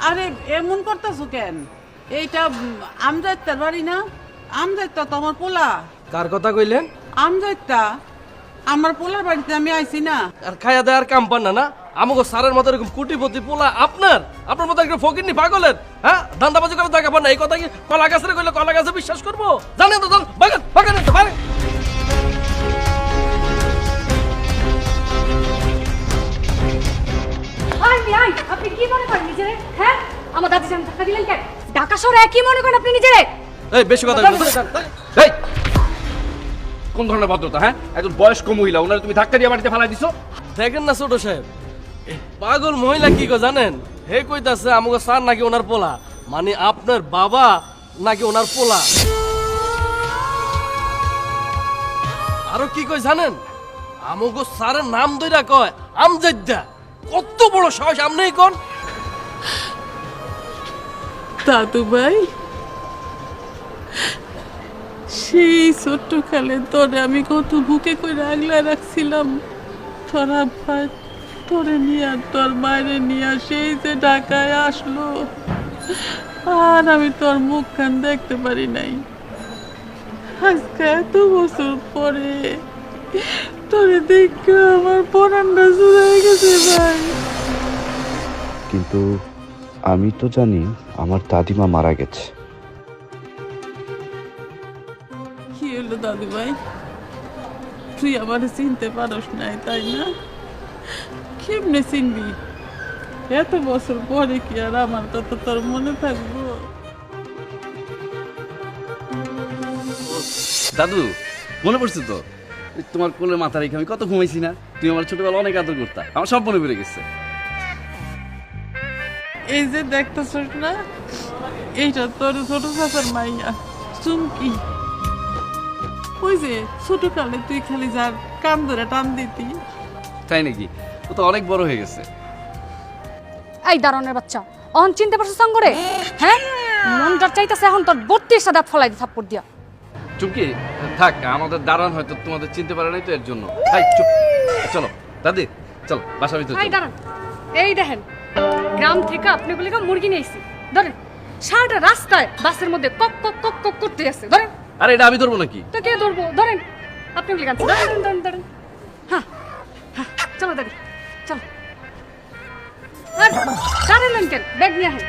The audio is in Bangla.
আরে এমন করতেছো কেন? এইটা আমজাদটার বাড়ি না? আমজাদটা তো আমার পোলা। কার কথা কইলেন? আমজাদটা আমার পোলার বাড়িতে আমি আইছি না। আর খায়া দেয়ার কাম পান না আমাকে সারের মতো এরকম কোটিপতি পোলা আপনার মতো একটা ফকিরনি পাগলের, হ্যাঁ? ধান্দাবাজি করে টাকা পান না, এই কথা কি কলা গাছের কইলে কলা গাছে বিশ্বাস করবো? জানেন তো বাগান বাগান বাগান। আপনি কি মনে করেন নিজেরে? হ্যাঁ, আমার দাদি জান ধাক্কা দিলেন কেন? ঢাকা শহরে কি মনে করেন আপনি নিজেরে? এই বেশি কথা এই কোন ধরনের ভদ্রতা, হ্যাঁ? একজন বয়স্ক মহিলা, ওনারে তুমি ধাক্কা দিয়ে বাড়িতে ফেলাই দিছো। দেখেন না ছোট সাহেব, পাগল মহিলা কি গো জানেন? হে কইতাছে আমাকে স্যার নাকি ওনার পোলা, মানে আপনার বাবা নাকি ওনার পোলা। আরো কি কই জানেন? আমাকে স্যারের নাম ধইরা কয় আমজাদা। কত বড় সাহস আমনেই কোন? দাদু ভাই, সেই ছোট্ট কালে তোরে আমি কত বুকে করে আগলা রাখছিলাম। তোরা ভাই তোরে নিয়ে তোর মায়ের নিয়ে সেই যে ঢাকায় আসলো, আর আমি তোর মুখখান দেখতে পারি নাই। আজকে এত বছর পরে তোরে দেখে আমার পরানটা জুড়ে গেছে ভাই। কিন্তু আমি তো জানি আমার দাদিমা মারা গেছে। কি হলো দাদু ভাই? তুই আমার চিনতে পারস নাই তাই না? কেমনে চিনবি? এত বছর পরে কি আর আমার কথা তোর মনে থাকবো? দাদু মনে পড়ছে তো, তোমার কোলের মাথা রেখে আমি কত ঘুমাইছি না? তুমি আমার ছোটবেলা অনেক আদর করতা, আমার সব মনে পড়ে গেছে। এই যে দেখতেছস না, এইটা তোর ছোট চাচার মাইয়া চুমকি। ওই যে ছোট কালে তুই খালি যার কান ধরে টান দিতি। তাই নাকি? ও তো অনেক বড় হয়ে গেছে। এই দারণের বাচ্চা, অন চিনতে পারছিস সঙ্গরে? হ্যাঁ, মনটা চাইতাছে এখন তোর 32 সাদা ফলাই দি থাপ্পড় দিয়া। চুমকি থাক, আমাদের দাঁড়ান হয়তো তোমাদের চিনতে পারে নাই তো এর জন্য। চুপ, চলো দাদি, চলো বাসা ভিতরে এই দাঁড়ান, এই দেখেন গ্রাম থেকে আপনি বলে মুরগি নিয়ে এসেছি। ধরেন সারাটা রাস্তায় বাসের মধ্যে কক কক কক কক করতে আছে। ধরেন। আরে এটা আমি ধরবো নাকি? তো কে ধরবো? ধরেন আপনি বলে গান ধরেন ধরেন ধরেন। হ্যাঁ হ্যাঁ, চলো দাদি চলো। আর দাঁড়ালেন কেন? ব্যাগ নিয়ে আসেন।